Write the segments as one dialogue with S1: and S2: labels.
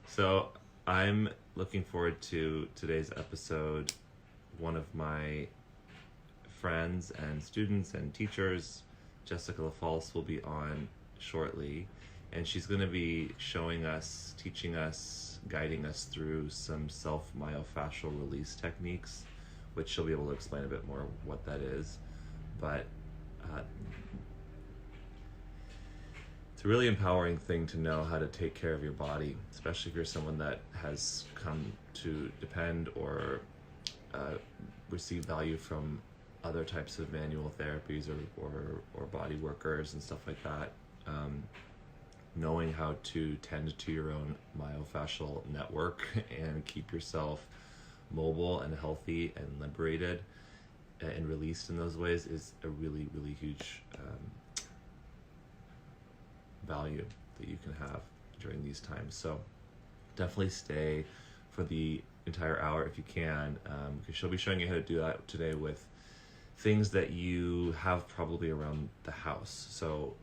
S1: So I'm looking forward to today's episode. One of my friends and students and teachers, Jessica Lafalce, will be on shortly, and she's going to be showing us, teaching us, guiding us through some self-myofascial release techniques, which she'll be able to explain a bit more what that is. But it's a really empowering thing to know how to take care of your body, especially if you're someone that has come to depend or receive value from other types of manual therapies or body workers and stuff like that. Knowing how to tend to your own myofascial network and keep yourself mobile and healthy and liberated and released in those ways is a really, really huge value that you can have during these times. So definitely stay for the entire hour if you can, because she'll be showing you how to do that today with things that you have probably around the house. So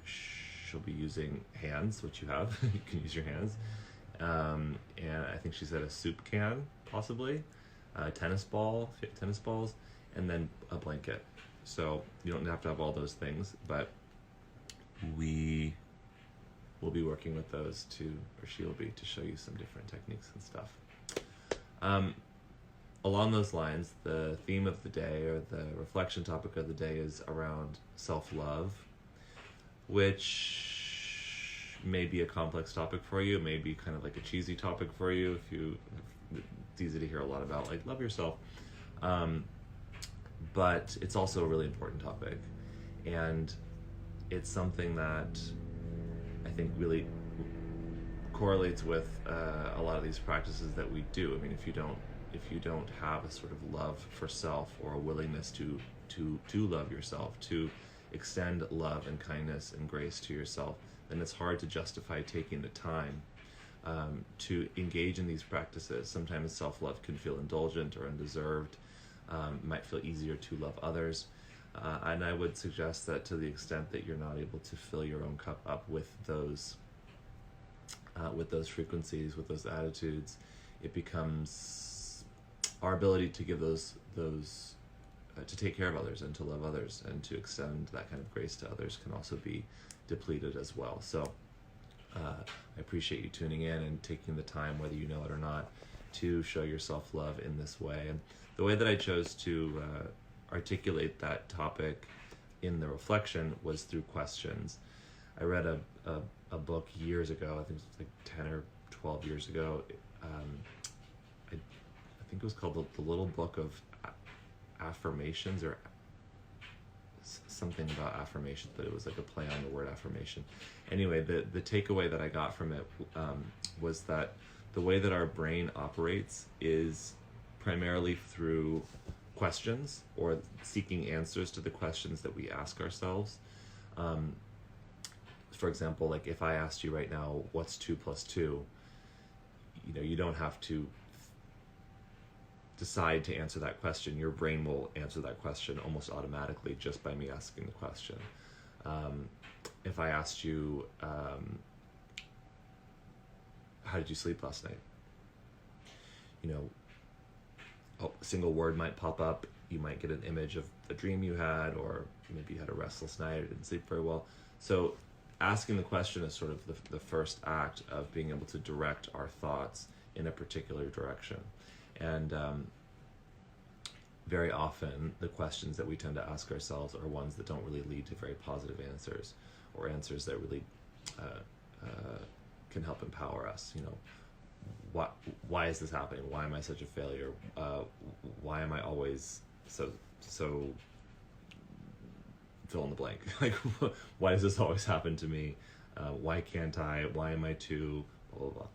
S1: she'll be using hands, which you have. You can use your hands, and I think she said a soup can, possibly tennis balls, and then a blanket. So you don't have to have all those things, but we will be working with those or she will be, to show you some different techniques and stuff. Along those lines, the theme of the day, or the reflection topic of the day, is around self-love, which may be a complex topic for you, may be kind of like a cheesy topic for you. It's easy to hear a lot about, like, love yourself. But it's also a really important topic. And it's something that I think really correlates with a lot of these practices that we do. I mean, if you don't have a sort of love for self, or a willingness to love yourself, to extend love and kindness and grace to yourself, then it's hard to justify taking the time to engage in these practices. Sometimes self-love can feel indulgent or undeserved. It might feel easier to love others. And I would suggest that, to the extent that you're not able to fill your own cup up with those frequencies, with those attitudes, it becomes our ability to give those to take care of others and to love others and to extend that kind of grace to others can also be depleted as well. So I appreciate you tuning in and taking the time, whether you know it or not, to show your self-love in this way. And the way that I chose to articulate that topic in the reflection was through questions. I read a book years ago, I think it was like 10 or 12 years ago. I think it was called The Little Book of Affirmations, or something about affirmations, but it was like a play on the word affirmation. Anyway, the takeaway that I got from it was that the way that our brain operates is primarily through questions, or seeking answers to the questions that we ask ourselves. For example, like if I asked you right now, what's 2 + 2? You don't have to decide to answer that question. Your brain will answer that question almost automatically just by me asking the question. If I asked you, how did you sleep last night? A single word might pop up. You might get an image of a dream you had, or maybe you had a restless night or didn't sleep very well. So asking the question is sort of the first act of being able to direct our thoughts in a particular direction. And very often the questions that we tend to ask ourselves are ones that don't really lead to very positive answers, or answers that really can help empower us. Why is this happening? Why am I such a failure? Why am I always so fill in the blank? Like, why does this always happen to me? Why can't I? Why am I too? Blah blah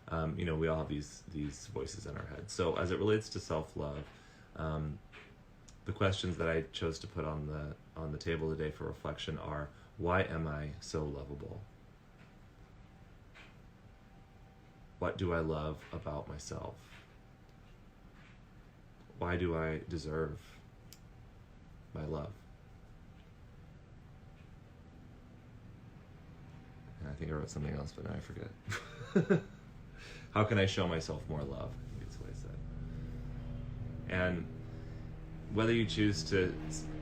S1: blah. We all have these voices in our head. So as it relates to self-love, the questions that I chose to put on the table today for reflection are: why am I so lovable? What do I love about myself? Why do I deserve my love? And I think I wrote something else, but now I forget. How can I show myself more love? I think that's what I said. And whether you choose to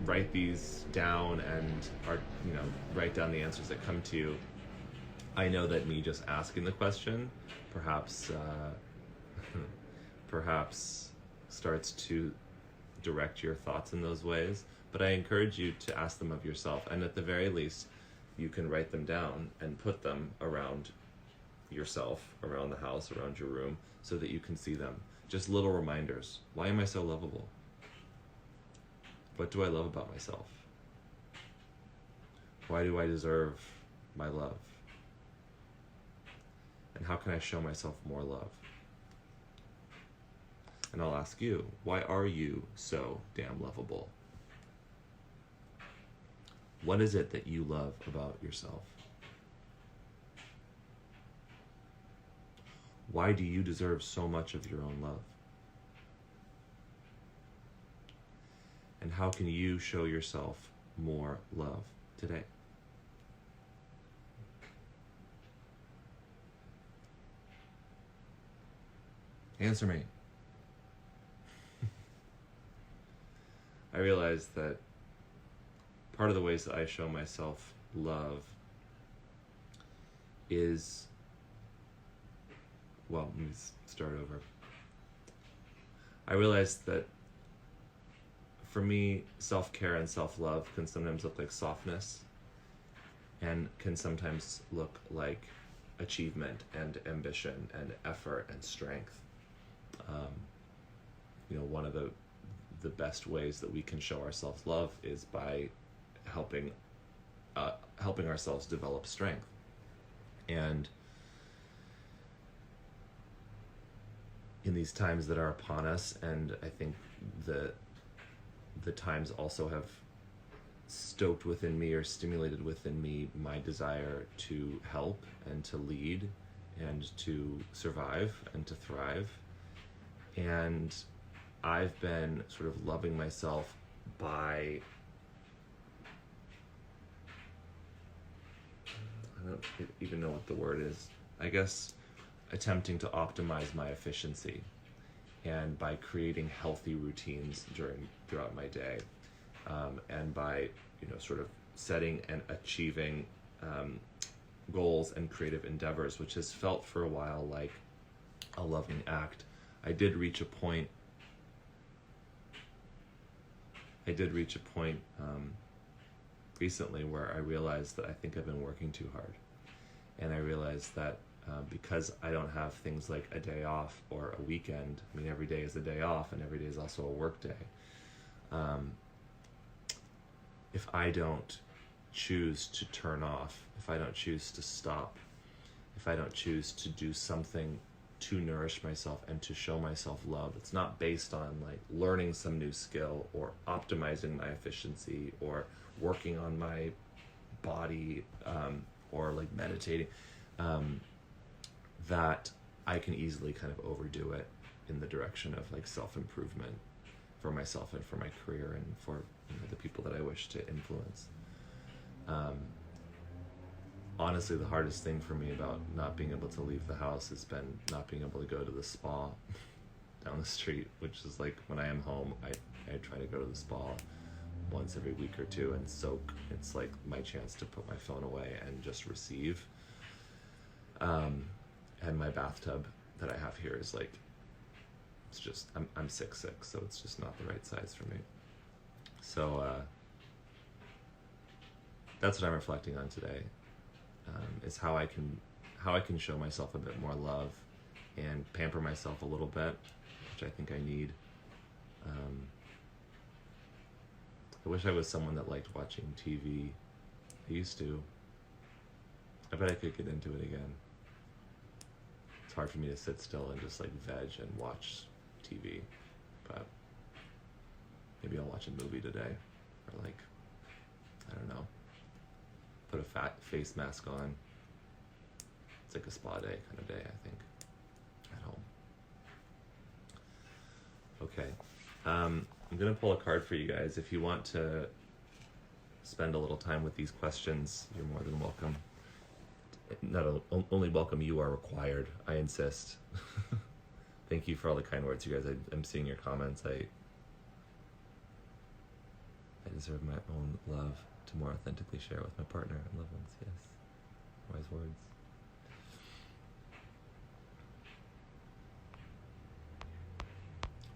S1: write these down and write down the answers that come to you, I know that me just asking the question perhaps starts to direct your thoughts in those ways, but I encourage you to ask them of yourself, and at the very least you can write them down and put them around yourself, around the house, around your room, so that you can see them. Just little reminders. Why am I so lovable? What do I love about myself? Why do I deserve my love? And how can I show myself more love? And I'll ask you, why are you so damn lovable? What is it that you love about yourself? Why do you deserve so much of your own love? And how can you show yourself more love today? Answer me. I realize that part of the ways that I show myself love is, well, let me start over. I realize that for me, self-care and self-love can sometimes look like softness, and can sometimes look like achievement and ambition and effort and strength. One of the best ways that we can show ourselves love is by helping ourselves develop strength. And in these times that are upon us, and I think the times also have stoked within me or stimulated within me my desire to help and to lead and to survive and to thrive. And I've been sort of loving myself by, I don't even know what the word is, I guess attempting to optimize my efficiency, and by creating healthy routines throughout my day, and by sort of setting and achieving goals and creative endeavors, which has felt for a while like a loving act. I did reach a point recently where I realized that I think I've been working too hard, and I realized that because I don't have things like a day off or a weekend. I mean, every day is a day off, and every day is also a work day. If I don't choose to turn off, if I don't choose to stop, if I don't choose to do something to nourish myself and to show myself love, it's not based on like learning some new skill or optimizing my efficiency or working on my body, or like meditating, that I can easily kind of overdo it in the direction of like self-improvement for myself and for my career and for the people that I wish to influence. Honestly, the hardest thing for me about not being able to leave the house has been not being able to go to the spa down the street, which is like when I am home, I try to go to the spa once every week or two and soak. It's like my chance to put my phone away and just receive. And my bathtub that I have here is like, it's just, I'm 6'6", so it's just not the right size for me. So that's what I'm reflecting on today, is how I can show myself a bit more love and pamper myself a little bit, which I think I need. I wish I was someone that liked watching TV. I used to. I bet I could get into it again. It's hard for me to sit still and just like veg and watch TV, but maybe I'll watch a movie today, or like, I don't know, put a fat face mask on. It's like a spa day kind of day, I think, at home. Okay, I'm gonna pull a card for you guys. If you want to spend a little time with these questions, you're more than welcome. not only welcome, you are required. I insist. Thank you for all the kind words, you guys. I'm seeing your comments. I deserve my own love to more authentically share with my partner and loved ones. Yes. Wise words.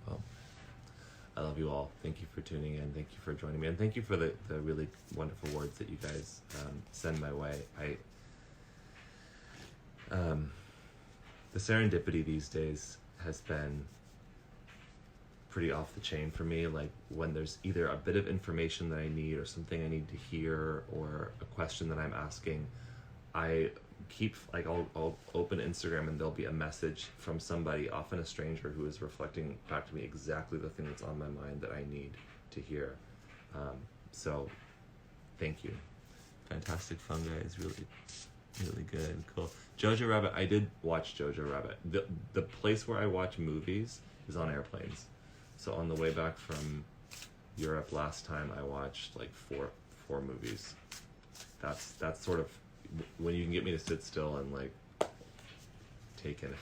S1: Well, I love you all. Thank you for tuning in. Thank you for joining me. And thank you for the really wonderful words that you guys send my way. The serendipity these days has been pretty off the chain for me. Like when there's either a bit of information that I need or something I need to hear or a question that I'm asking, I keep, like, I'll open Instagram and there'll be a message from somebody, often a stranger, who is reflecting back to me exactly the thing that's on my mind that I need to hear. So thank you. Fantastic Fungi is really good and cool. Jojo Rabbit, I did watch Jojo Rabbit. The place where I watch movies is on airplanes. So on the way back from Europe last time, I watched like four movies. That's sort of when you can get me to sit still and like take in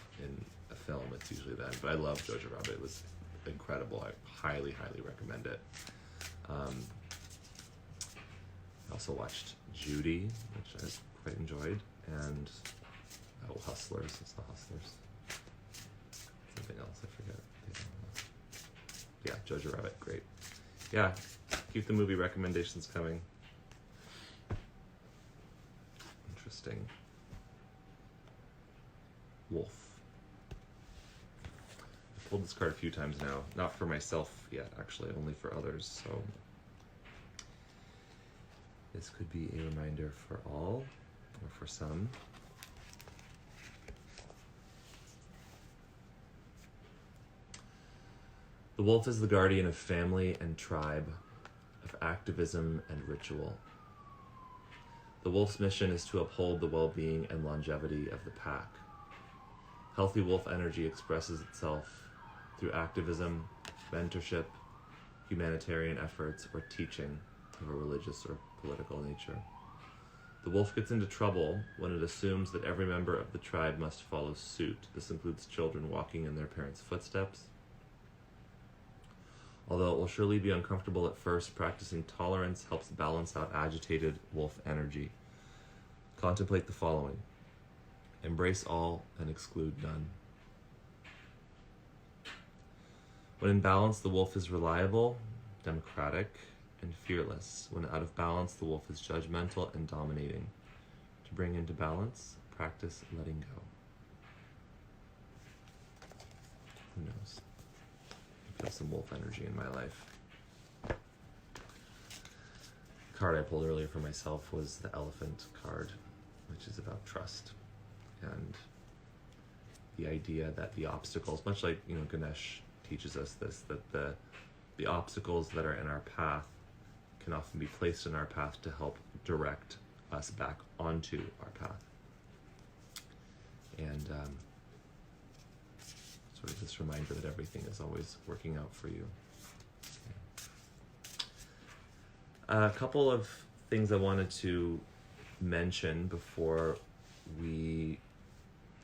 S1: a film. It's usually then. But I love Jojo Rabbit. It was incredible. I highly recommend it. I also watched Judy, which I quite enjoyed, and Hustlers. It's the Hustlers. Something else, I forget. Yeah, Jojo Rabbit, great. Yeah, keep the movie recommendations coming. Interesting. Wolf. I've pulled this card a few times now. Not for myself yet, actually, only for others, so this could be a reminder for all, or for some. The wolf is the guardian of family and tribe, of activism and ritual. The wolf's mission is to uphold the well-being and longevity of the pack. Healthy wolf energy expresses itself through activism, mentorship, humanitarian efforts, or teaching of a religious or political nature. The wolf gets into trouble when it assumes that every member of the tribe must follow suit. This includes children walking in their parents' footsteps. Although it will surely be uncomfortable at first, practicing tolerance helps balance out agitated wolf energy. Contemplate the following. Embrace all and exclude none. When in balance, the wolf is reliable, democratic, and fearless. When out of balance, the wolf is judgmental and dominating. To bring into balance, practice letting go. Who knows? I feel some wolf energy in my life. The card I pulled earlier for myself was the Elephant card, which is about trust and the idea that the obstacles, much like Ganesh teaches us this, that the obstacles that are in our path can often be placed in our path to help direct us back onto our path. And sort of this reminder that everything is always working out for you. Okay. A couple of things I wanted to mention before we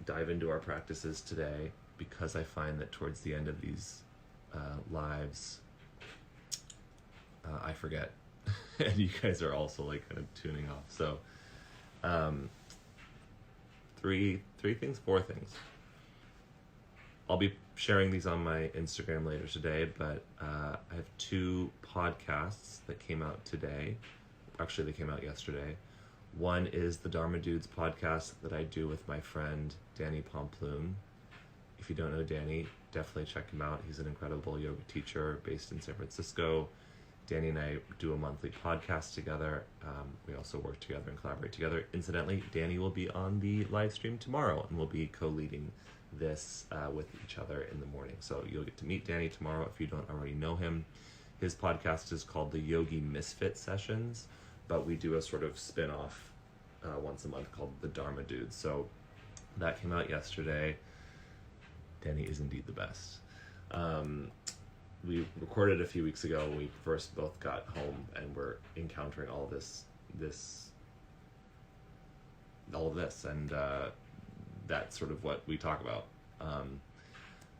S1: dive into our practices today, because I find that towards the end of these lives, I forget. And you guys are also like kind of tuning off. So four things. I'll be sharing these on my Instagram later today, but I have 2 podcasts that came out today. Actually, they came out yesterday. One is the Dharma Dudes podcast that I do with my friend Danny Pomploon. If you don't know Danny, definitely check him out. He's an incredible yoga teacher based in San Francisco. Danny and I do a monthly podcast together. We also work together and collaborate together. Incidentally, Danny will be on the live stream tomorrow, and we'll be co-leading this with each other in the morning. So you'll get to meet Danny tomorrow if you don't already know him. His podcast is called the Yogi Misfit Sessions, but we do a sort of spin-off once a month called the Dharma Dudes. So that came out yesterday. Danny is indeed the best. We recorded a few weeks ago when we first both got home and were encountering all this all of this, and that's sort of what we talk about.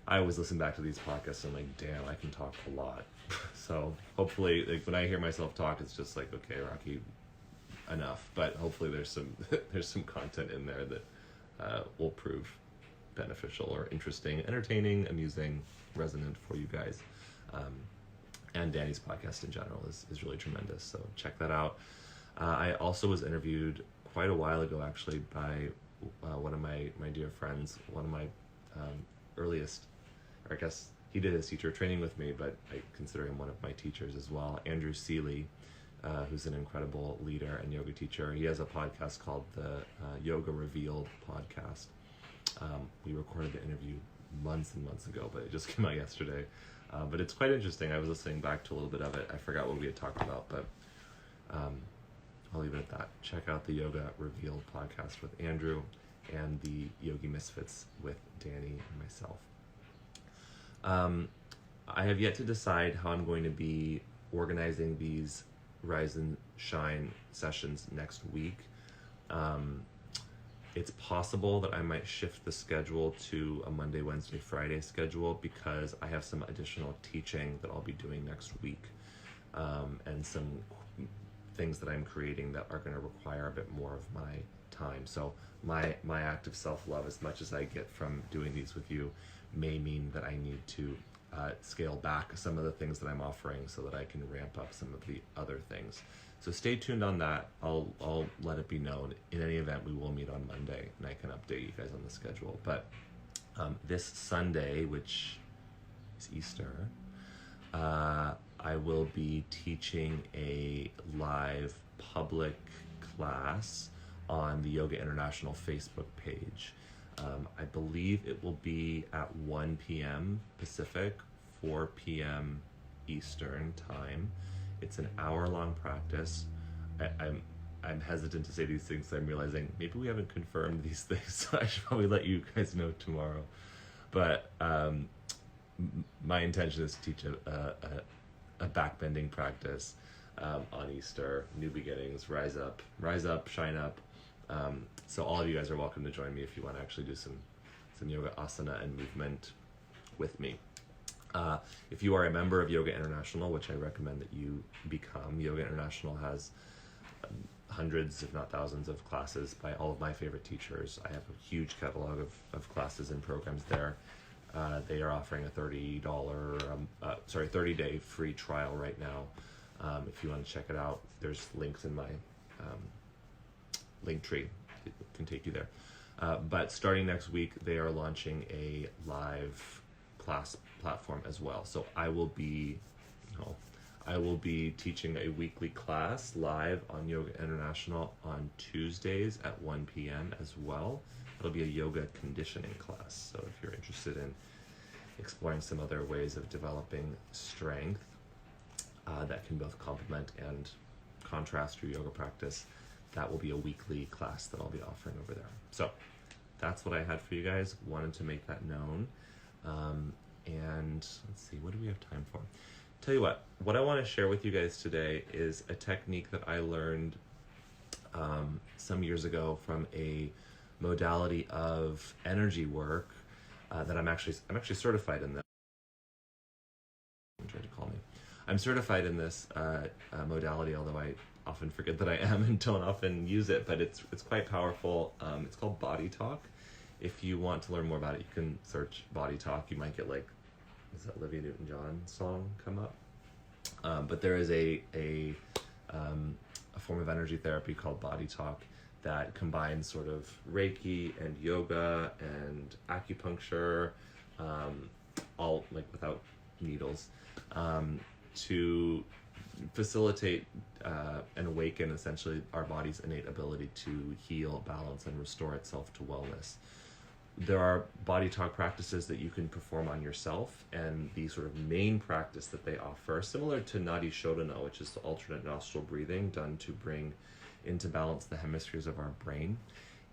S1: I always listen back to these podcasts and like, damn, I can talk a lot. So hopefully, like when I hear myself talk, it's just like, okay, Rocky, enough. But hopefully, there's some content in there that will prove beneficial or interesting, entertaining, amusing, resonant for you guys. And Danny's podcast in general is really tremendous. So check that out. I also was interviewed quite a while ago, actually, by one of my dear friends, one of my earliest, or I guess he did his teacher training with me, but I consider him one of my teachers as well, Andrew Seeley, who's an incredible leader and yoga teacher. He has a podcast called the Yoga Revealed podcast. We recorded the interview months and months ago, but it just came out yesterday. But it's quite interesting. I was listening back to a little bit of it. I forgot what we had talked about, but I'll leave it at that. Check out the Yoga Revealed podcast with Andrew and the Yogi Misfits with Danny and myself. I have yet to decide how I'm going to be organizing these Rise and Shine sessions next week. It's possible that I might shift the schedule to a Monday, Wednesday, Friday schedule because I have some additional teaching that I'll be doing next week, and some things that I'm creating that are going to require a bit more of my time. So my act of self-love, as much as I get from doing these with you, may mean that I need to scale back some of the things that I'm offering so that I can ramp up some of the other things. So stay tuned on that. I'll let it be known. In any event, we will meet on Monday, and I can update you guys on the schedule. But this Sunday, which is Easter, I will be teaching a live public class on the Yoga International Facebook page. I believe it will be at 1 p.m. Pacific, 4 p.m. Eastern time. It's an hour-long practice. I'm hesitant to say these things. I'm realizing maybe we haven't confirmed these things, so I should probably let you guys know tomorrow. But my intention is to teach a backbending practice on Easter, new beginnings, rise up, shine up. So all of you guys are welcome to join me if you want to actually do some yoga asana and movement with me. If you are a member of Yoga International, which I recommend that you become, Yoga International has hundreds, if not thousands, of classes by all of my favorite teachers. I have a huge catalog of classes and programs there. They are offering a $30-day free trial right now. If you want to check it out, there's links in my link tree. It can take you there. But starting next week, they are launching a live class platform as well. So I will be teaching a weekly class live on Yoga International on Tuesdays at 1 p.m. as well. It'll be a yoga conditioning class. So if you're interested in exploring some other ways of developing strength that can both complement and contrast your yoga practice, that will be a weekly class that I'll be offering over there. So that's what I had for you guys. Wanted to make that known. And let's see, what do we have time for? Tell you what I want to share with you guys today is a technique that I learned some years ago from a modality of energy work that I'm actually certified in this. Trying to call me. I'm certified in this modality, although I often forget that I am and don't often use it, but it's quite powerful. It's called Body Talk. If you want to learn more about it, you can search Body Talk. You might get is that Olivia Newton-John song come up? But there is a form of energy therapy called Body Talk that combines sort of Reiki and yoga and acupuncture, all without needles, to facilitate and awaken essentially our body's innate ability to heal, balance, and restore itself to wellness. There are body talk practices that you can perform on yourself, and the sort of main practice that they offer, similar to Nadi Shodhana, which is the alternate nostril breathing done to bring into balance the hemispheres of our brain,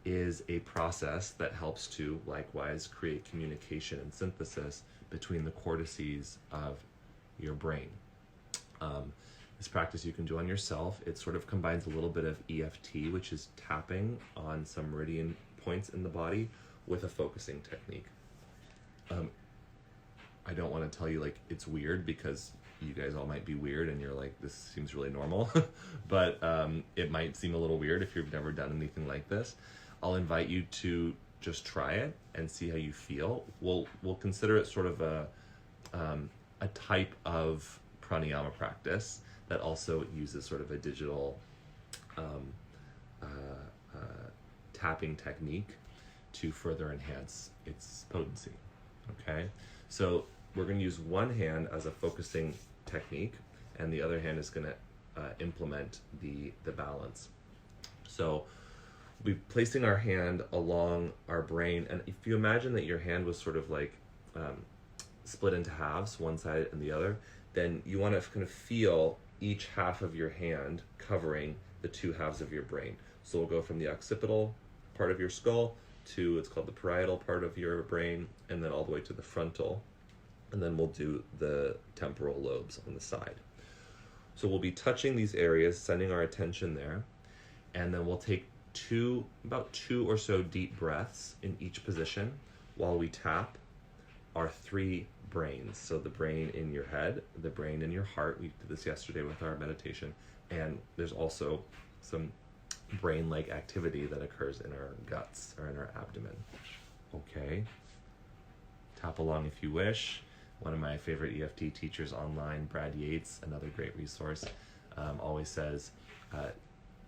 S1: is a process that helps to likewise create communication and synthesis between the cortices of your brain. This practice you can do on yourself. It sort of combines a little bit of EFT, which is tapping on some meridian points in the body, with a focusing technique. I don't want to tell you like it's weird, because you guys all might be weird and you're like, this seems really normal. But it might seem a little weird if you've never done anything like this. I'll invite you to just try it and see how you feel. We'll consider it sort of a type of pranayama practice that also uses sort of a digital tapping technique to further enhance its potency. Okay, so we're going to use one hand as a focusing technique, and the other hand is going to implement the balance. So we'll be placing our hand along our brain, and if you imagine that your hand was sort of like split into halves, one side and the other, then you want to kind of feel each half of your hand covering the two halves of your brain. So we'll go from the occipital part of your skull to, it's called the parietal part of your brain, and then all the way to the frontal, and then we'll do the temporal lobes on the side. So we'll be touching these areas, sending our attention there, and then we'll take about two or so deep breaths in each position while we tap our three brains. So the brain in your head, the brain in your heart. We did this yesterday with our meditation, and there's also some brain-like activity that occurs in our guts or in our abdomen. Okay, tap along if you wish. One of my favorite EFT teachers online, Brad Yates, another great resource, always says,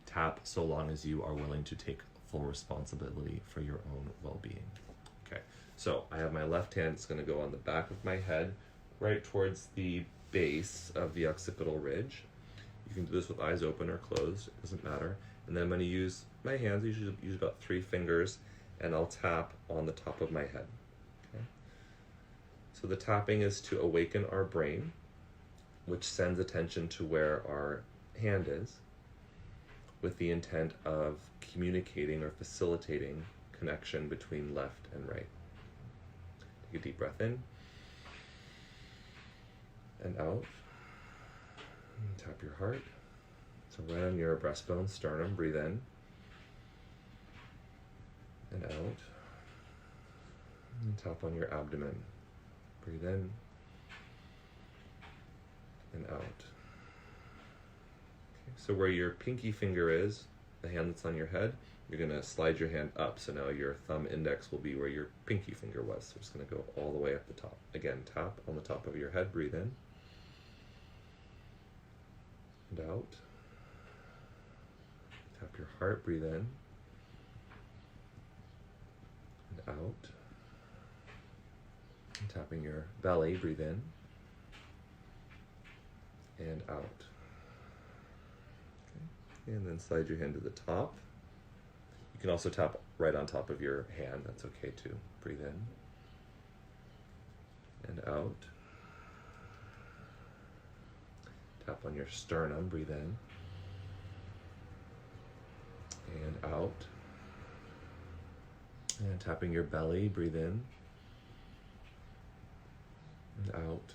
S1: tap so long as you are willing to take full responsibility for your own well-being. Okay, so I have my left hand, it's going to go on the back of my head, right towards the base of the occipital ridge. You can do this with eyes open or closed, it doesn't matter. And then I'm going to use my hands, usually use about 3 fingers, and I'll tap on the top of my head. Okay? So the tapping is to awaken our brain, which sends attention to where our hand is, with the intent of communicating or facilitating connection between left and right. Take a deep breath in and out. And tap your heart. So right on your breastbone, sternum, breathe in and out. And tap on your abdomen. Breathe in and out. Okay, so where your pinky finger is, the hand that's on your head, you're going to slide your hand up. So now your thumb index will be where your pinky finger was. So it's going to go all the way up the top. Again, tap on the top of your head, breathe in and out. Tap your heart, breathe in and out. And tapping your belly, breathe in and out. Okay. And then slide your hand to the top. You can also tap right on top of your hand, that's okay too. Breathe in and out. Tap on your sternum, breathe in and out. And tapping your belly, breathe in and out.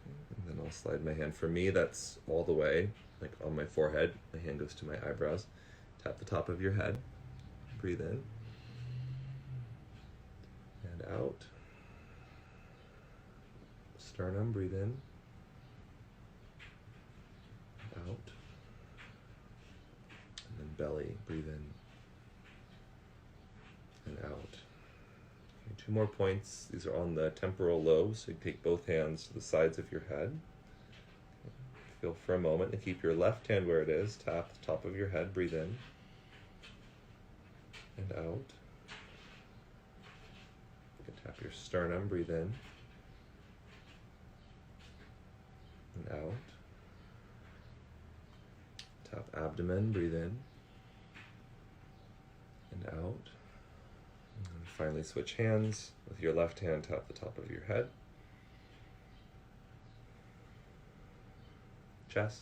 S1: Okay. And then I'll slide my hand. For me, that's all the way, like on my forehead. My hand goes to my eyebrows. Tap the top of your head, breathe in and out. Sternum, breathe in and out. And then belly, breathe in and out. Okay, 2 more points. These are on the temporal lobes, so you take both hands to the sides of your head. Feel for a moment and keep your left hand where it is. Tap the top of your head, breathe in and out. You can tap your sternum, breathe in and out. Tap abdomen, breathe in and out. And finally switch hands. With your left hand, tap the top of your head, chest,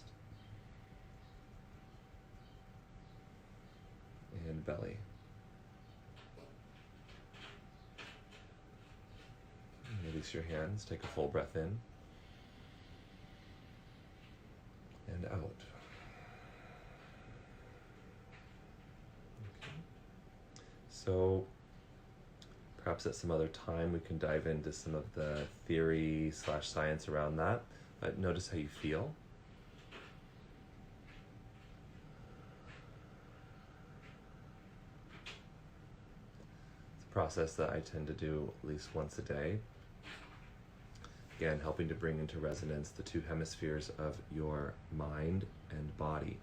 S1: and belly. And release your hands, take a full breath in So perhaps at some other time we can dive into some of the theory / science around that. But notice how you feel. It's a process that I tend to do at least once a day. Again, helping to bring into resonance the two hemispheres of your mind and body.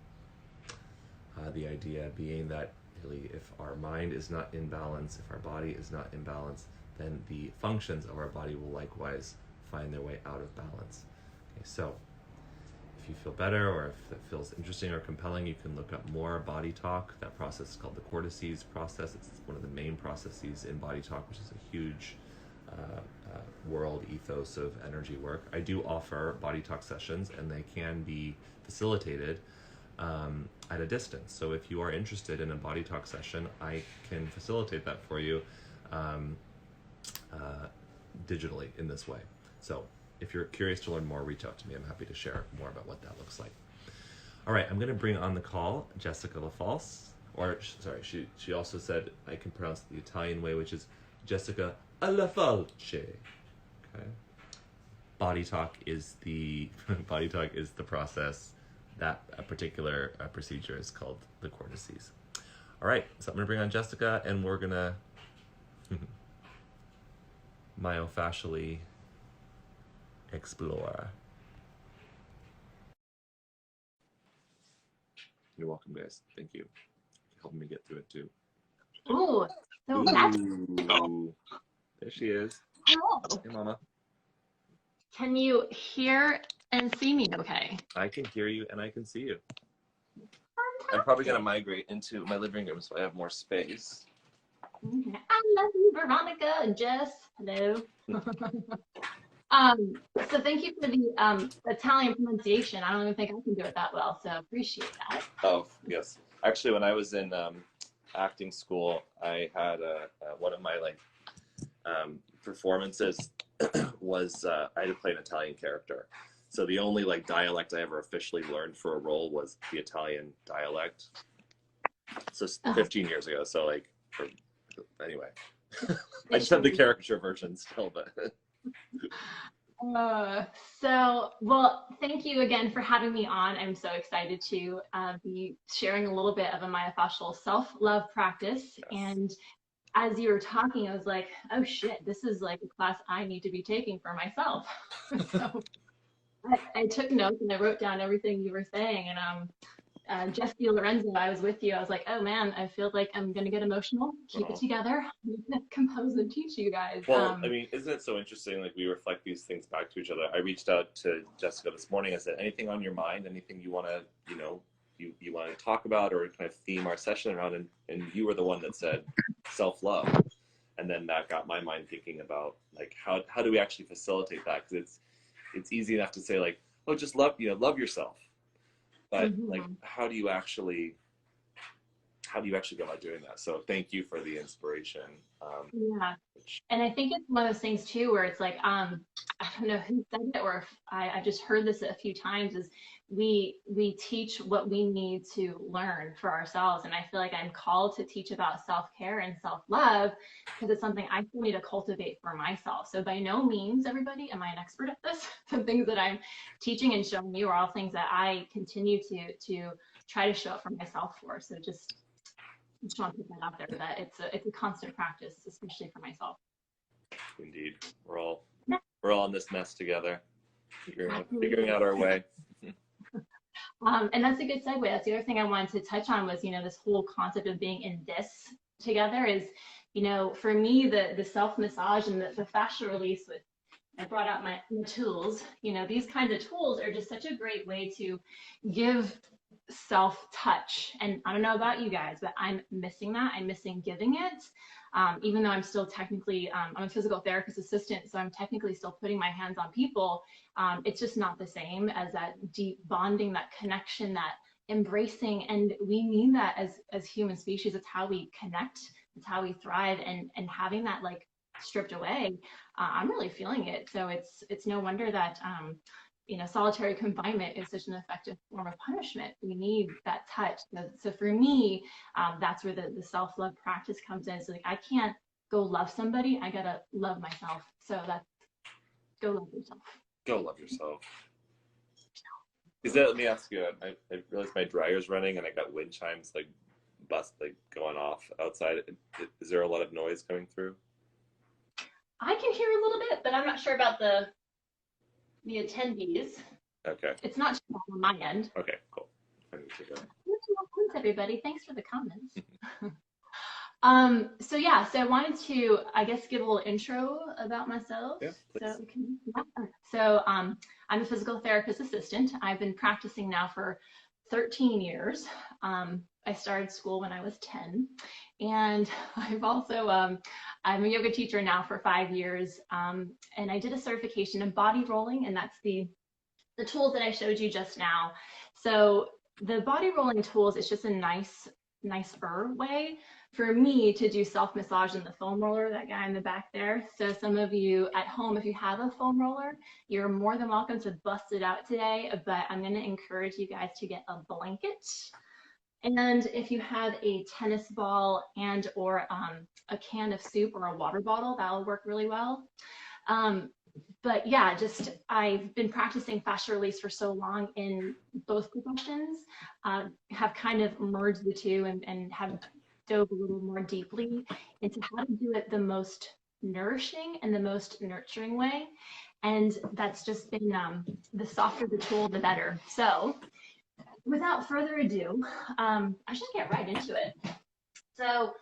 S1: The idea being that really if our mind is not in balance, if our body is not in balance, then the functions of our body will likewise find their way out of balance. Okay, so if you feel better or if it feels interesting or compelling, you can look up more body talk. That process is called the cortices process. It's one of the main processes in body talk, which is a huge world ethos of energy work. I do offer body talk sessions, and they can be facilitated at a distance. So if you are interested in a body talk session, I can facilitate that for you digitally in this way. So if you're curious to learn more, reach out to me. I'm happy to share more about what that looks like. All right, I'm going to bring on the call Jessica Lafalce, or sorry, she also said I can pronounce it the Italian way, which is Jessica Lafalce. Okay. Body talk is the process. That particular procedure is called the cortices. All right, so I'm going to bring on Jessica, and we're going to myofascially explore. You're welcome, guys. Thank you for helping me get through it too.
S2: Ooh, so that's...
S1: There she is.
S2: Hello.
S1: Hey, Mama.
S2: Can you hear and see me okay?
S1: I can hear you and I can see you.
S2: Fantastic.
S1: I'm probably going to migrate into my living room so I have more space.
S2: Okay. I love you, Veronica and Jess. Hello. So thank you for the Italian pronunciation. I don't even think I can do it that well, so appreciate that.
S1: Oh, yes. Actually, when I was in acting school, I had one of my performances was I had to play an Italian character. So the only dialect I ever officially learned for a role was the Italian dialect. So 15 years ago. So anyway, I just have the caricature version still, but.
S2: Well, thank you again for having me on. I'm so excited to be sharing a little bit of a myofascial self-love practice. Yes. And as you were talking, I was like, oh shit, this is like a class I need to be taking for myself. So I took notes and I wrote down everything you were saying. And Jeff Lorenzo, I was with you. I was like, oh man, I feel like I'm going to get emotional. Keep it together. I'm going to compose and teach you guys.
S1: Well, I mean, isn't it so interesting? Like, we reflect these things back to each other. I reached out to Jessica this morning. I said, anything on your mind, anything you want to, you want to talk about or kind of theme our session around? And you were the one that said self-love. And then that got my mind thinking about, how do we actually facilitate that? Because it's easy enough to say, oh, just love yourself. But how do you actually go about doing that? So thank you for the inspiration.
S2: And I think it's one of those things too, where it's like, I don't know who said it, or if I've just heard this a few times, is we teach what we need to learn for ourselves. And I feel like I'm called to teach about self-care and self-love because it's something I still need to cultivate for myself. So by no means, everybody, am I an expert at this? The things that I'm teaching and showing you are all things that I continue to try to show up for myself for. So just want to put that out there, that it's a constant practice, especially for myself.
S1: Indeed. We're all in this mess together, figuring out our way.
S2: And that's a good segue. That's the other thing I wanted to touch on was, this whole concept of being in this together is, for me, the self-massage and the fascia release I brought out my tools, these kinds of tools are just such a great way to give self-touch. And I don't know about you guys, but I'm missing that. I'm missing giving it. Even though I'm still technically, I'm a physical therapist assistant, so I'm technically still putting my hands on people. It's just not the same as that deep bonding, that connection, that embracing. And we need that as human species. It's how we connect. It's how we thrive. And having that stripped away, I'm really feeling it. So it's no wonder that solitary confinement is such an effective form of punishment. We need that touch. So for me, that's where the self-love practice comes in. So like, I can't go love somebody. I gotta love myself. So that's go love yourself.
S3: Go love yourself. Is that, let me ask you, I realized my dryer's running and I got wind chimes like going off outside. Is there a lot of noise coming through?
S2: I can hear a little bit, but I'm not sure about the attendees.
S3: Okay.
S2: It's not on my end.
S3: Okay, cool. I need to go.
S2: Thanks, everybody. Thanks for the comments. So I wanted to, I guess, give a little intro about myself.
S3: Yeah, please.
S2: I'm a physical therapist assistant. I've been practicing now for 13 years. I started school when I was 10, and I've also, I'm a yoga teacher now for 5 years, and I did a certification in body rolling, and that's the tools that I showed you just now. So the body rolling tools is just a nicer way for me to do self-massage in the foam roller, that guy in the back there. So some of you at home, if you have a foam roller, you're more than welcome to bust it out today, but I'm gonna encourage you guys to get a blanket. And if you have a tennis ball and or a can of soup or a water bottle, that'll work really well. But yeah, I've been practicing fascia release for so long in both professions, have kind of merged the two and have dove a little more deeply into how to do it the most nourishing and the most nurturing way. And that's just been, the softer the tool, the better. So without further ado, I should get right into it. So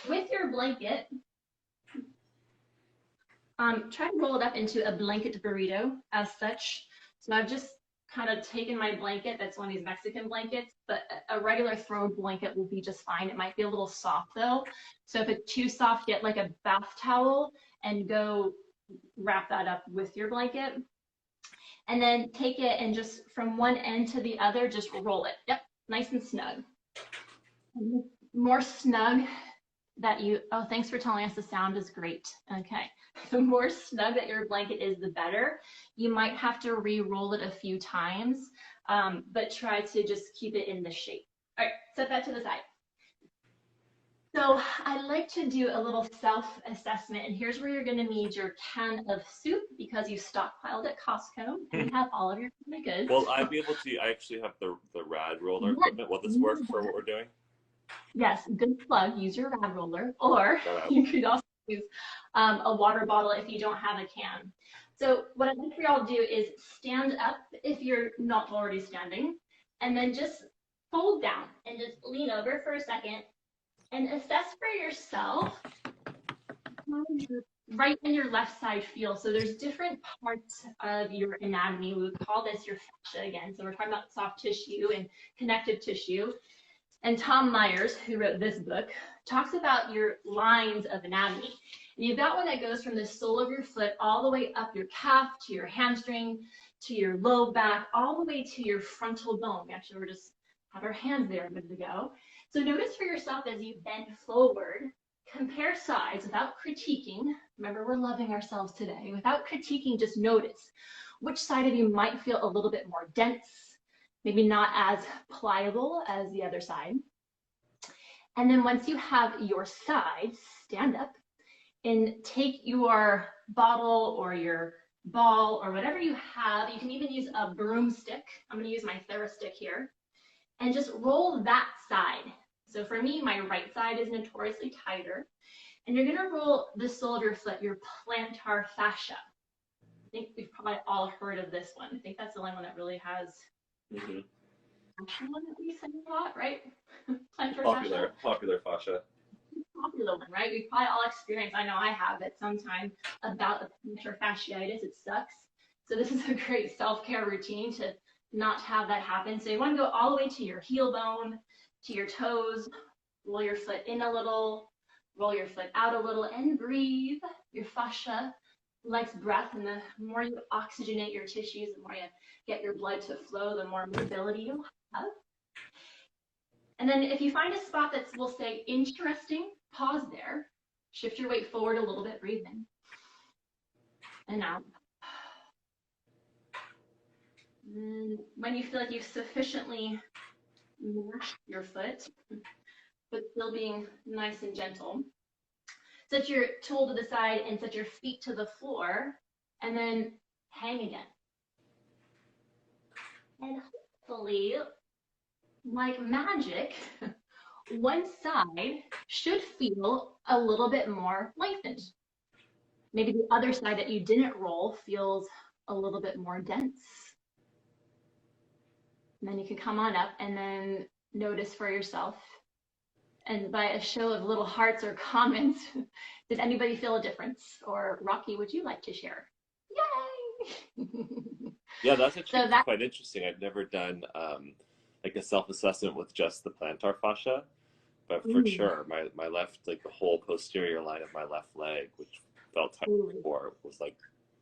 S2: with your blanket, try to roll it up into a blanket burrito as such. So I've just kind of taken my blanket, that's one of these Mexican blankets, but a regular throw blanket will be just fine. It might be a little soft though. So if it's too soft, get like a bath towel and go wrap that up with your blanket. And then take it and just from one end to the other, just roll it. Yep, nice and snug. And the more snug that you, oh, thanks for telling us the sound is great. Okay, the more snug that your blanket is, the better. You might have to re-roll it a few times, but try to just keep it in the shape. All right, set that to the side. So I like to do a little self-assessment, and here's where you're gonna need your can of soup because you stockpiled at Costco and you have all of your goods.
S3: Well, I'd be able to, I actually have the rad roller equipment. Will this work for what we're doing?
S2: Yes, good plug, use your rad roller, or you could also use a water bottle if you don't have a can. So what I'd like for y'all to do is stand up if you're not already standing, and then just fold down and just lean over for a second and assess for yourself how your right and your left side feel. So there's different parts of your anatomy. We would call this your fascia again. So we're talking about soft tissue and connective tissue. And Tom Myers, who wrote this book, talks about your lines of anatomy. And you've got one that goes from the sole of your foot all the way up your calf to your hamstring, to your low back, all the way to your frontal bone. Actually, we're just have our hands there, good to go. So notice for yourself as you bend forward, compare sides without critiquing. Remember, we're loving ourselves today. Without critiquing, just notice which side of you might feel a little bit more dense, maybe not as pliable as the other side. And then once you have your side, stand up and take your bottle or your ball or whatever you have. You can even use a broomstick. I'm going to use my TheraStick here. And just roll that side. So for me, my right side is notoriously tighter. And you're gonna roll the sole of your foot, your plantar fascia. I think we've probably all heard of this one. I think that's the only one that really has actually one that we say a lot, right? Plantar fascia.
S3: Popular fascia.
S2: Popular one, right? We've probably all experienced, I know I have at some time, about a plantar fasciitis. It sucks. So this is a great self-care routine to not have that happen. So you want to go all the way to your heel bone, to your toes, roll your foot in a little, roll your foot out a little, and breathe. Your fascia likes breath, and the more you oxygenate your tissues, the more you get your blood to flow, the more mobility you'll have. And then if you find a spot that will say interesting, pause there, shift your weight forward a little bit, breathe in and out. And when you feel like you've sufficiently mashed your foot, but still being nice and gentle, set your toe to the side and set your feet to the floor, and then hang again. And hopefully, like magic, one side should feel a little bit more lengthened. Maybe the other side that you didn't roll feels a little bit more dense. And then you can come on up and then notice for yourself. And by a show of little hearts or comments, did anybody feel a difference? Or Rocky, would you like to share? Yay!
S3: Yeah, that's actually
S2: So that,
S3: quite interesting. I've never done like a self-assessment with just the plantar fascia, but for sure, my left, like the whole posterior line of my left leg, which felt tight before, was like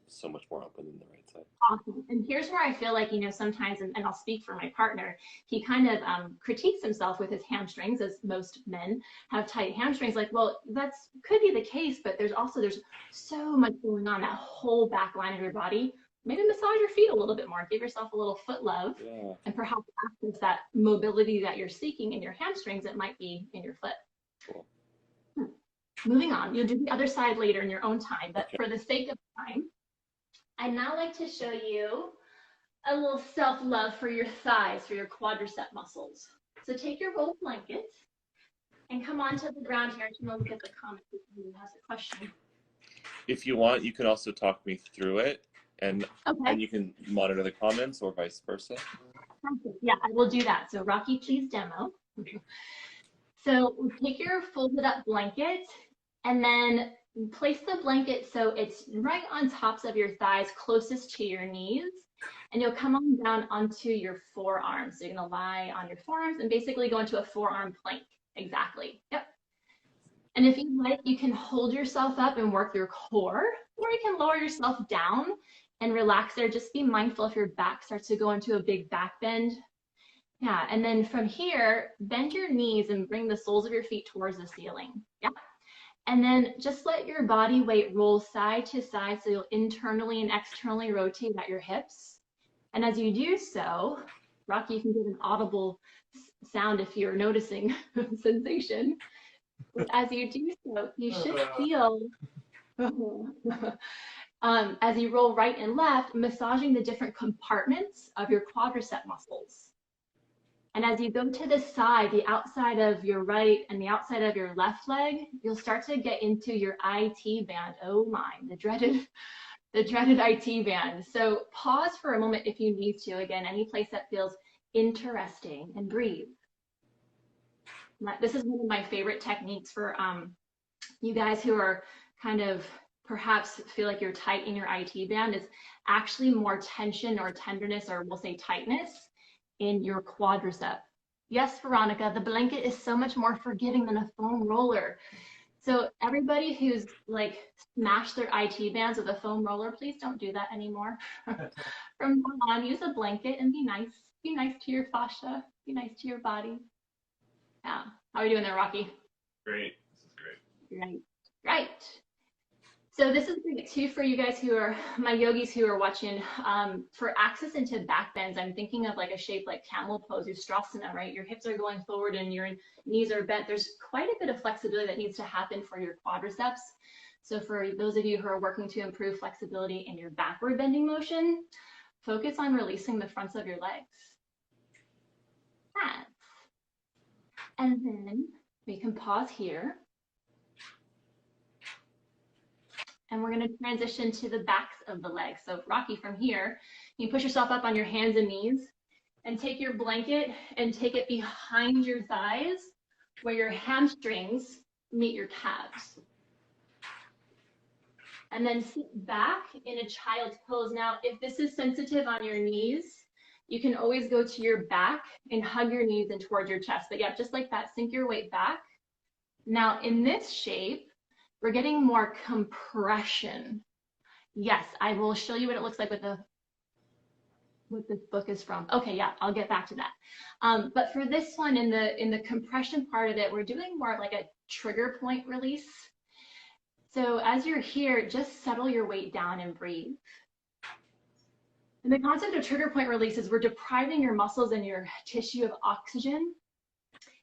S3: so much more open than the right side.
S2: Awesome. And here's where I feel like, you know, sometimes, and I'll speak for my partner, he kind of critiques himself with his hamstrings, as most men have tight hamstrings. Like, well, that's could be the case, but there's so much going on, that whole back line of your body. Maybe massage your feet a little bit more, give yourself a little foot love, and perhaps access that mobility that you're seeking in your hamstrings that might be in your foot.
S3: Cool.
S2: Moving on, you'll do the other side later in your own time, but for the sake of time, I'd now like to show you a little self-love for your thighs, for your quadricep muscles. So take your roll blanket and come onto the ground here. I'm going to look at the comments if anyone has a question.
S3: If you want, you can also talk me through it, and you can monitor the comments or vice versa.
S2: Yeah, I will do that. So Rocky, please demo. So take your folded up blanket and then place the blanket so it's right on tops of your thighs, closest to your knees, and you'll come on down onto your forearms. So you're gonna lie on your forearms and basically go into a forearm plank. Exactly, yep. And if you like, you can hold yourself up and work your core, or you can lower yourself down and relax there. Just be mindful if your back starts to go into a big back bend. Yeah, and then from here, bend your knees and bring the soles of your feet towards the ceiling. Yeah. And then just let your body weight roll side to side so you'll internally and externally rotate at your hips. And as you do so, Rocky, you can give an audible sound if you're noticing sensation. As you do so, you should feel, as you roll right and left, massaging the different compartments of your quadricep muscles. And as you go to the side, the outside of your right and the outside of your left leg, you'll start to get into your IT band. Oh my, the dreaded IT band. So pause for a moment if you need to. Again, any place that feels interesting, and breathe. This is one of my favorite techniques for you guys who are kind of perhaps feel like you're tight in your IT band. Is actually more tension or tenderness, or we'll say tightness, in your quadricep. Yes, Veronica, the blanket is so much more forgiving than a foam roller. So everybody who's like smashed their IT bands with a foam roller, please don't do that anymore. From now on, use a blanket and be nice. Be nice to your fascia. Be nice to your body. Yeah. How are you doing there, Rocky?
S3: Great. This is great.
S2: Right. Right. So this is great too for you guys who are my yogis who are watching. For access into back bends, I'm thinking of like a shape like camel pose, Ustrasana, right? Your hips are going forward and your knees are bent. There's quite a bit of flexibility that needs to happen for your quadriceps. So for those of you who are working to improve flexibility in your backward bending motion, focus on releasing the fronts of your legs. That's. And then we can pause here. And we're going to transition to the backs of the legs. So Rocky, from here, you push yourself up on your hands and knees and take your blanket and take it behind your thighs where your hamstrings meet your calves. And then sit back in a child's pose. Now, if this is sensitive on your knees, you can always go to your back and hug your knees in towards your chest. But yeah, just like that, sink your weight back. Now, in this shape, we're getting more compression. Yes, I will show you what it looks like what this book is from. Okay, yeah, I'll get back to that. But for this one, in the compression part of it, we're doing more of like a trigger point release. So as you're here, just settle your weight down and breathe. And the concept of trigger point release is we're depriving your muscles and your tissue of oxygen.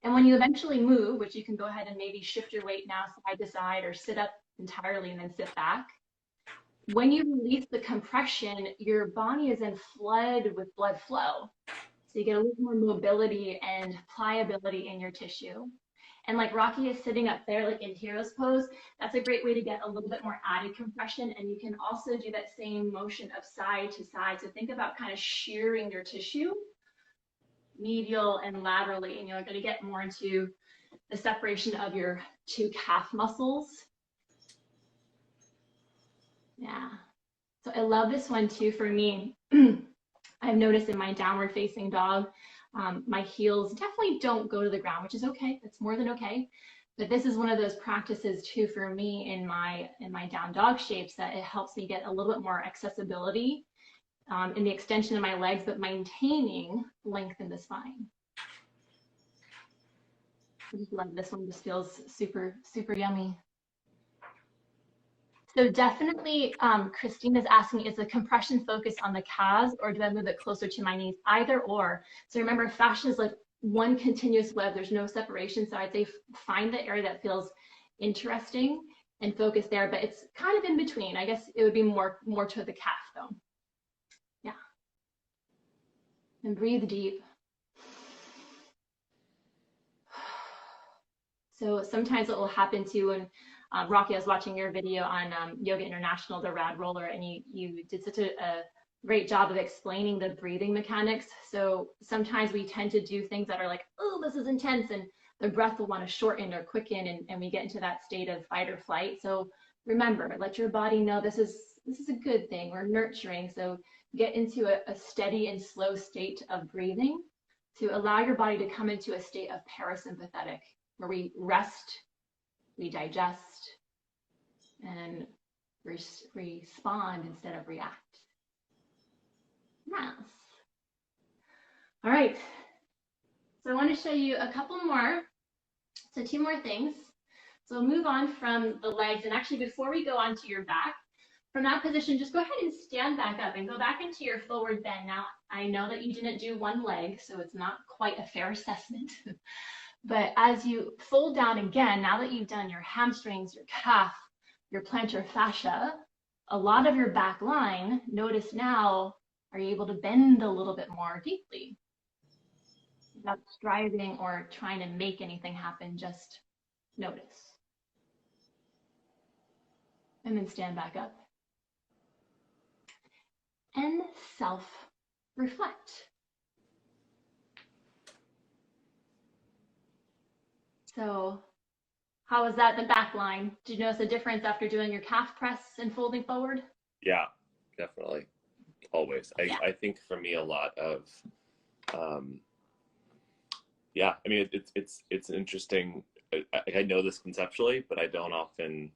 S2: And when you eventually move, which you can go ahead and maybe shift your weight now side to side or sit up entirely and then sit back. When you release the compression, your body is then flooded with blood flow. So you get a little more mobility and pliability in your tissue. And like Rocky is sitting up there, like in Hero's pose, that's a great way to get a little bit more added compression. And you can also do that same motion of side to side. So think about kind of shearing your tissue, medial and laterally, and you're going to get more into the separation of your two calf muscles. Yeah. So I love this one too for me. I've noticed in my downward facing dog, my heels definitely don't go to the ground, which is okay. That's more than okay. But this is one of those practices too for me in my down dog shapes that it helps me get a little bit more accessibility in the extension of my legs, but maintaining length in the spine. I just love this one. Just feels super, super yummy. So definitely, Christine is asking, is the compression focused on the calves or do I move it closer to my knees? Either or. So remember, fascia is like one continuous web. There's no separation. So I'd say find the area that feels interesting and focus there, but it's kind of in between. I guess it would be more to the calf though. Yeah. And breathe deep. So sometimes what will happen too, when Rocky, I was watching your video on Yoga International, the rad roller, and you did such a great job of explaining the breathing mechanics. So sometimes we tend to do things that are like, oh, this is intense, and the breath will want to shorten or quicken, and we get into that state of fight or flight. So remember, let your body know this is a good thing. We're nurturing. So get into a steady and slow state of breathing to allow your body to come into a state of parasympathetic, where we rest, we digest, and respond instead of react. Yes. All right. So I want to show you a couple more. So 2 more things. So we'll move on from the legs. And actually, before we go on to your back, from that position, just go ahead and stand back up and go back into your forward bend. Now, I know that you didn't do one leg, so it's not quite a fair assessment. But as you fold down again, now that you've done your hamstrings, your calf, your plantar fascia, a lot of your back line, notice now, are you able to bend a little bit more deeply? Without striving or trying to make anything happen, just notice. And then stand back up. And self-reflect. So how was that, the back line? Did you notice a difference after doing your calf press and folding forward?
S3: Yeah, definitely. Always.
S2: Yeah.
S3: I think for me a lot of, yeah, I mean, it's interesting. I know this conceptually, but I don't often,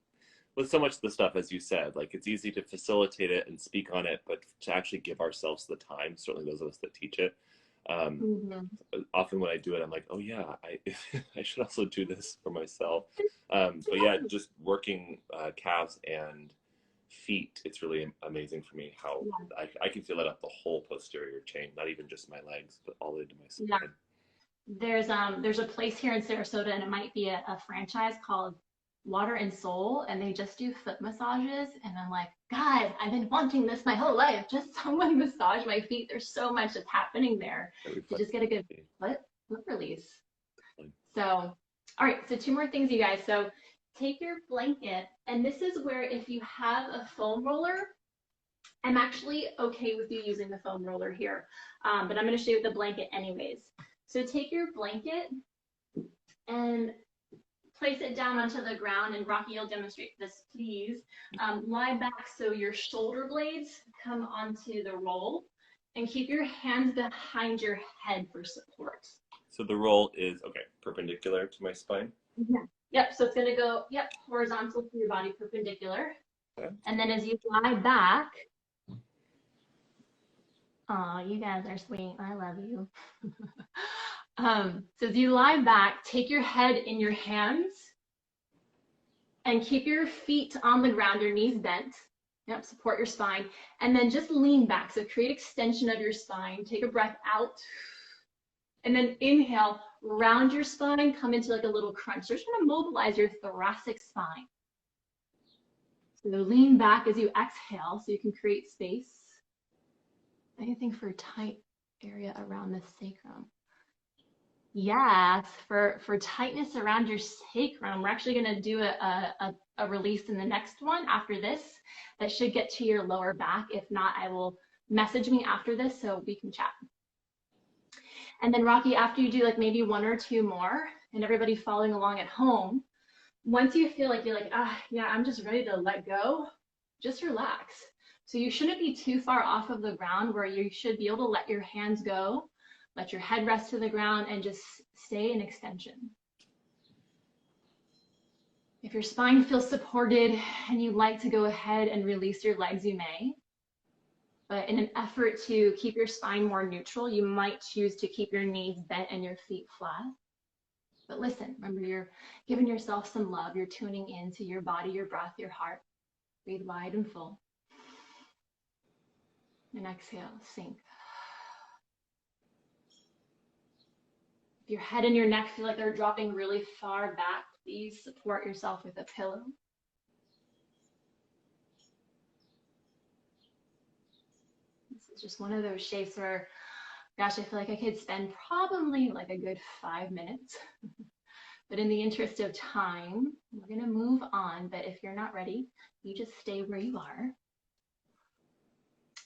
S3: with so much of the stuff, as you said, like it's easy to facilitate it and speak on it, but to actually give ourselves the time, certainly those of us that teach it, often when I do it, I'm like, oh yeah, I should also do this for myself. But yeah, just working calves and feet, it's really amazing for me how I can feel it up the whole posterior chain, not even just my legs, but all the way to my spine.
S2: Yeah. There's a place here in Sarasota, and it might be a franchise called Water and Soul, and they just do foot massages. And I'm like, God, I've been wanting this my whole life. Just someone massage my feet. There's so much that's happening there to just get a good foot release. So, all right. So 2 more things, you guys. So take your blanket, and this is where if you have a foam roller, I'm actually okay with you using the foam roller here, but I'm going to show you the blanket anyways. So take your blanket and place it down onto the ground, and Rocky, you'll demonstrate this, please. Lie back so your shoulder blades come onto the roll, and keep your hands behind your head for support.
S3: So the roll is, okay, perpendicular to my spine?
S2: Yeah. Yep, so it's going to go, horizontal to your body, perpendicular. Okay. And then as you lie back, oh, you guys are sweet. I love you. So as you lie back, take your head in your hands and keep your feet on the ground, your knees bent. Yep, support your spine. And then just lean back. So create extension of your spine. Take a breath out. And then inhale, round your spine, come into like a little crunch. So you're trying to mobilize your thoracic spine. So lean back as you exhale so you can create space. Anything for a tight area around the sacrum. Yes, for tightness around your sacrum, we're actually going to do a release in the next one after this that should get to your lower back. If not, I will message me after this so we can chat. And then Rocky, after you do like maybe one or two more, and everybody following along at home, once you feel like you're like, yeah, I'm just ready to let go, just relax. So you shouldn't be too far off of the ground where you should be able to let your hands go, let your head rest to the ground, and just stay in extension. If your spine feels supported and you'd like to go ahead and release your legs, you may. But in an effort to keep your spine more neutral, you might choose to keep your knees bent and your feet flat. But listen, remember, you're giving yourself some love. You're tuning into your body, your breath, your heart. Breathe wide and full. And exhale, sink. If your head and your neck feel like they're dropping really far back, please support yourself with a pillow. This is just one of those shapes where, gosh, I feel like I could spend probably like a good 5 minutes. But in the interest of time, we're going to move on. But if you're not ready, you just stay where you are.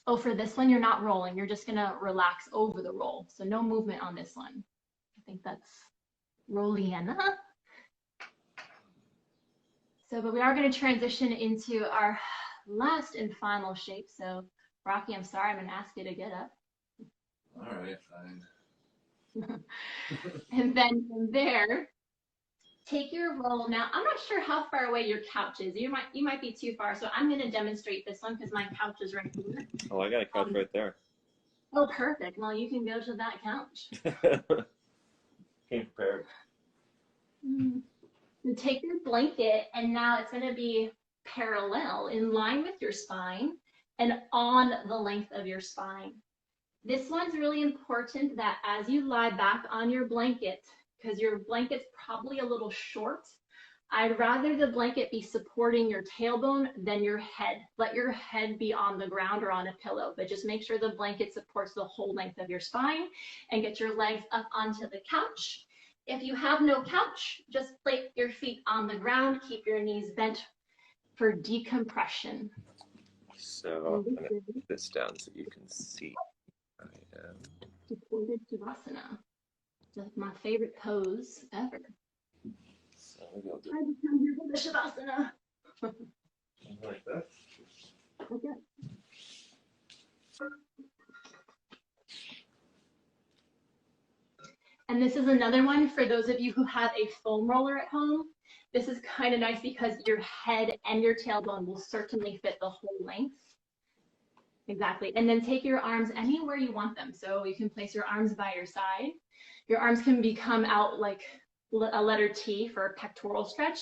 S2: Oh, for this one, you're not rolling. You're just going to relax over the roll. So no movement on this one. I think that's Roliana. So, but we are going to transition into our last and final shape. So, Rocky, I'm sorry, I'm going to ask you to get up.
S3: All right, fine.
S2: And then from there, take your roll. Now, I'm not sure how far away your couch is. You might be too far. So I'm going to demonstrate this one because my couch is right here.
S3: Oh, I got a couch right there.
S2: Oh, perfect. Well, you can go to that couch.
S3: Came prepared.
S2: So take your blanket, and now it's going to be parallel, in line with your spine, and on the length of your spine. This one's really important that as you lie back on your blanket, because your blanket's probably a little short, I'd rather the blanket be supporting your tailbone than your head. Let your head be on the ground or on a pillow, but just make sure the blanket supports the whole length of your spine and get your legs up onto the couch. If you have no couch, just place your feet on the ground, keep your knees bent for decompression.
S3: So I'm going to put this down so you can see. I am
S2: Supported Shavasana. That's my favorite pose ever.
S3: So we'll do
S2: I just come here for the Shavasana.
S3: something like this.
S2: Okay. And this is another one for those of you who have a foam roller at home. This is kind of nice because your head and your tailbone will certainly fit the whole length. Exactly. And then take your arms anywhere you want them. So you can place your arms by your side. Your arms can become out like a letter T for a pectoral stretch,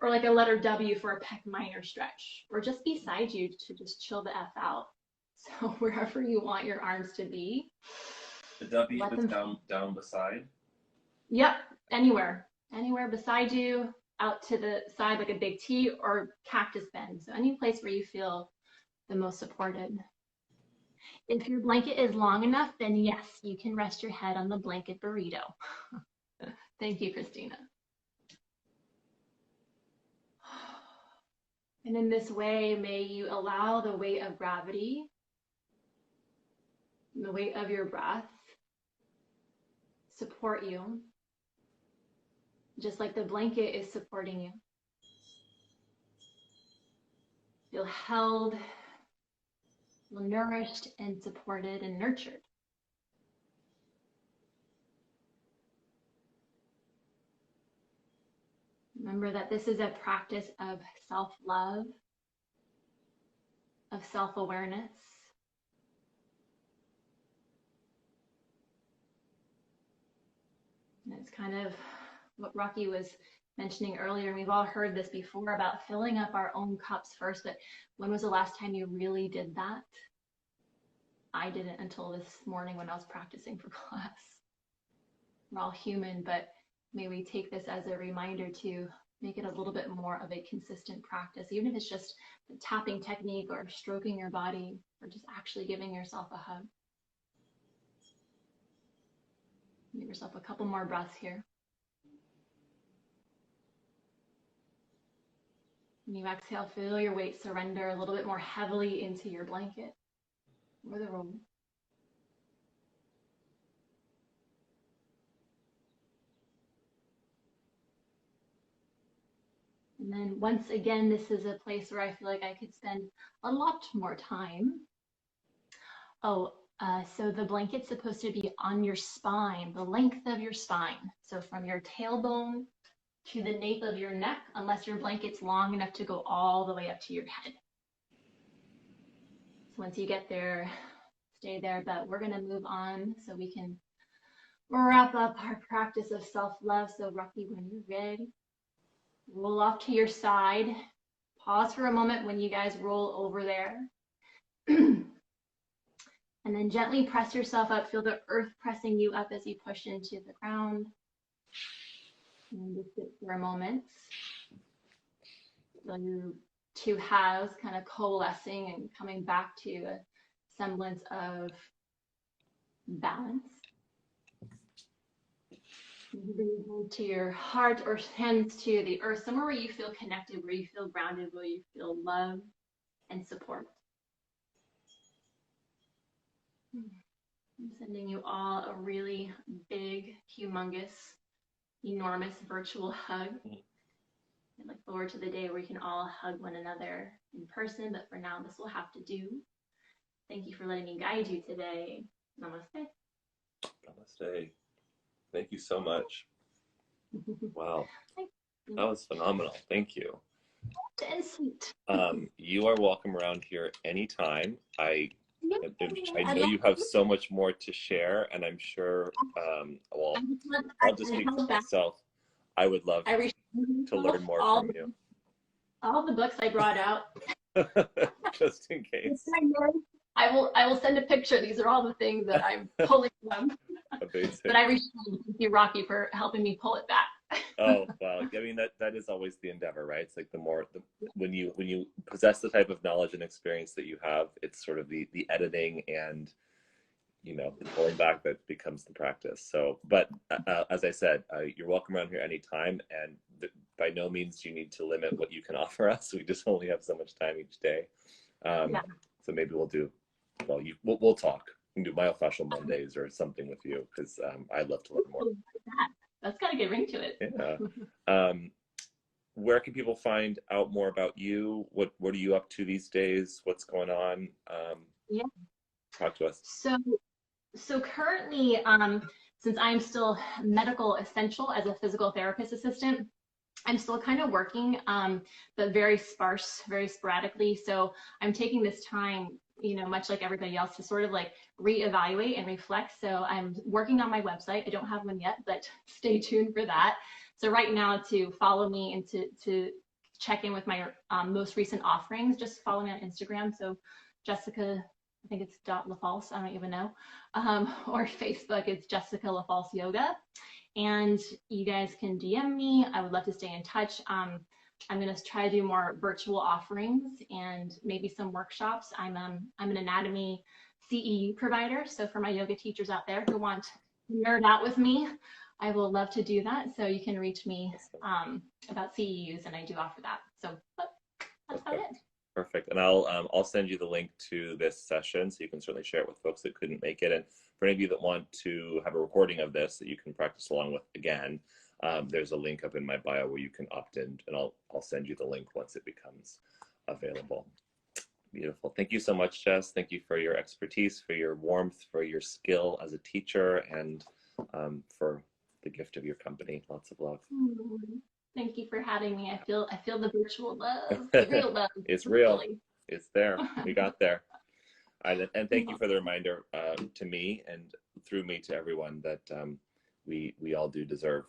S2: or like a letter W for a pec minor stretch, or just beside you to just chill the F out. So wherever you want your arms to be.
S3: The W is down beside?
S2: Yep, anywhere. Anywhere beside you, out to the side like a big T, or cactus bend. So any place where you feel the most supported. If your blanket is long enough, then yes, you can rest your head on the blanket burrito. Thank you, Christina. And in this way, may you allow the weight of gravity, the weight of your breath, support you, just like the blanket is supporting you. Feel held, feel nourished and supported and nurtured. Remember that this is a practice of self-love, of self-awareness. And it's kind of what Rocky was mentioning earlier, we've all heard this before about filling up our own cups first, but when was the last time you really did that? I didn't until this morning when I was practicing for class. We're all human, but may we take this as a reminder to make it a little bit more of a consistent practice, even if it's just the tapping technique or stroking your body or just actually giving yourself a hug. Give yourself a couple more breaths here. When you exhale, feel your weight surrender a little bit more heavily into your blanket or the room. And then once again, this is a place where I feel like I could spend a lot more time. Oh, so the blanket's supposed to be on your spine, the length of your spine. So from your tailbone to the nape of your neck, unless your blanket's long enough to go all the way up to your head. So once you get there, stay there, but we're gonna move on so we can wrap up our practice of self-love. So Rocky, when you're ready, roll off to your side. Pause for a moment when you guys roll over there. And then gently press yourself up. Feel the earth pressing you up as you push into the ground. And just sit for a moment. Feel your two halves kind of coalescing and coming back to a semblance of balance. Bring to your heart or hands to the earth, somewhere where you feel connected, where you feel grounded, where you feel love and support. I'm sending you all a really big, humongous, enormous virtual hug. I look forward to the day where we can all hug one another in person, but for now, this will have to do. Thank you for letting me guide you today. Namaste.
S3: Namaste. Thank you so much. Wow. That was phenomenal. Thank you.
S2: And sweet.
S3: You are welcome around here anytime. I know you have so much more to share, and I'm sure, well, I'll just speak for myself. I would love to learn more from you.
S2: All the books I brought out.
S3: Just in case.
S2: I will send a picture. These are all the things that I'm pulling from.
S3: Amazing.
S2: But I reached out to you, Rocky, for helping me pull it back.
S3: Oh wow! I mean that is always the endeavor, right? It's like when you possess the type of knowledge and experience that you have, it's sort of the editing and the pulling back that becomes the practice. So, but as I said, you're welcome around here anytime, and by no means do you need to limit what you can offer us. We just only have so much time each day. So maybe we'll do. Well, we'll talk. We can do myofascial Mondays or something with you because I'd love to learn more.
S2: That's got a good ring to it.
S3: Yeah. Where can people find out more about you? What are you up to these days? What's going on?
S2: Yeah.
S3: Talk to us.
S2: So currently, since I'm still medical essential as a physical therapist assistant, I'm still kind of working, but very sparse, very sporadically. So I'm taking this time, much like everybody else, to sort of like reevaluate and reflect. So I'm working on my website. I don't have one yet, but stay tuned for that. So right now, to follow me and to check in with my most recent offerings, just follow me on Instagram. So Jessica, I think it's .Lafalce, I don't even know, or Facebook, it's Jessica Lafalce Yoga. And you guys can DM me. I would love to stay in touch. I'm going to try to do more virtual offerings and maybe some workshops. I'm an anatomy CEU provider. So for my yoga teachers out there who want to nerd out with me, I will love to do that. So you can reach me about CEUs, and I do offer that. So that's about it.
S3: Perfect. And I'll send you the link to this session so you can certainly share it with folks that couldn't make it. And for any of you that want to have a recording of this that you can practice along with again, there's a link up in my bio where you can opt in, and I'll send you the link once it becomes available. Beautiful. Thank you so much, Jess. Thank you for your expertise, for your warmth, for your skill as a teacher, and for the gift of your company. Lots of love.
S2: Thank you for having me. I feel the virtual love, the real love.
S3: It's real. It's there. We got there. And thank you for the reminder to me and through me to everyone that we all do deserve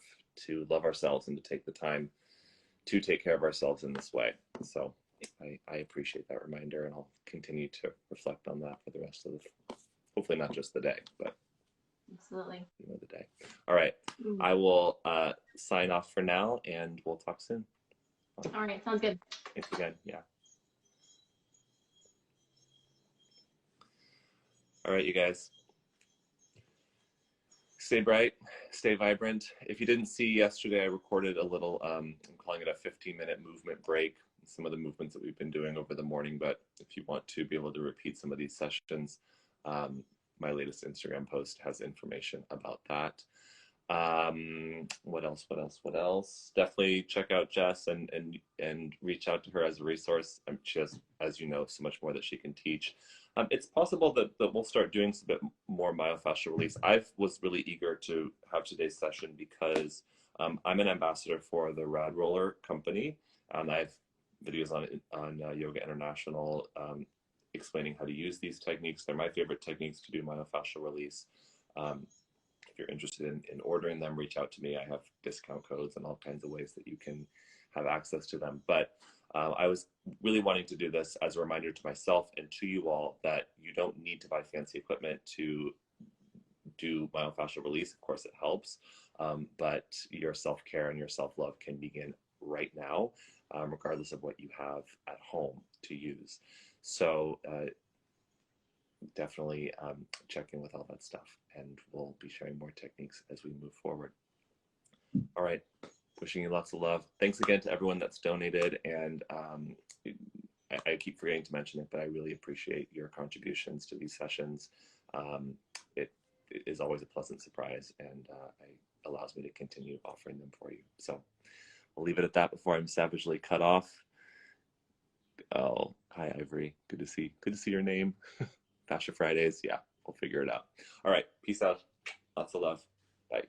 S3: to love ourselves and to take the time to take care of ourselves in this way. So I appreciate that reminder, and I'll continue to reflect on that for the rest of the, hopefully not just the day, but
S2: Absolutely.
S3: the day. All right. I will sign off for now, and we'll talk soon.
S2: All right. Sounds good.
S3: Thanks again. Yeah. All right, you guys. Stay bright, stay vibrant. If you didn't see yesterday, I recorded a little, I'm calling it a 15-minute movement break, some of the movements that we've been doing over the morning. But if you want to be able to repeat some of these sessions, my latest Instagram post has information about that. What else? Definitely check out Jess and reach out to her as a resource. She has, as you know, so much more that she can teach. It's possible that we'll start doing a bit more myofascial release. I was really eager to have today's session because I'm an ambassador for the Rad Roller company. I have videos on Yoga International explaining how to use these techniques. They're my favorite techniques to do myofascial release. If you're interested in ordering them, reach out to me. I have discount codes and all kinds of ways that you can have access to them. But I was really wanting to do this as a reminder to myself and to you all that you don't need to buy fancy equipment to do myofascial release. Of course, it helps, but your self-care and your self-love can begin right now, regardless of what you have at home to use. So definitely check in with all that stuff, and we'll be sharing more techniques as we move forward. All right. Wishing you lots of love. Thanks again to everyone that's donated. And I keep forgetting to mention it, but I really appreciate your contributions to these sessions. It is always a pleasant surprise, and it allows me to continue offering them for you. So I'll leave it at that before I'm savagely cut off. Oh, hi, Ivory. Good to see your name. Fascia Fridays. Yeah, we'll figure it out. All right. Peace out. Lots of love. Bye.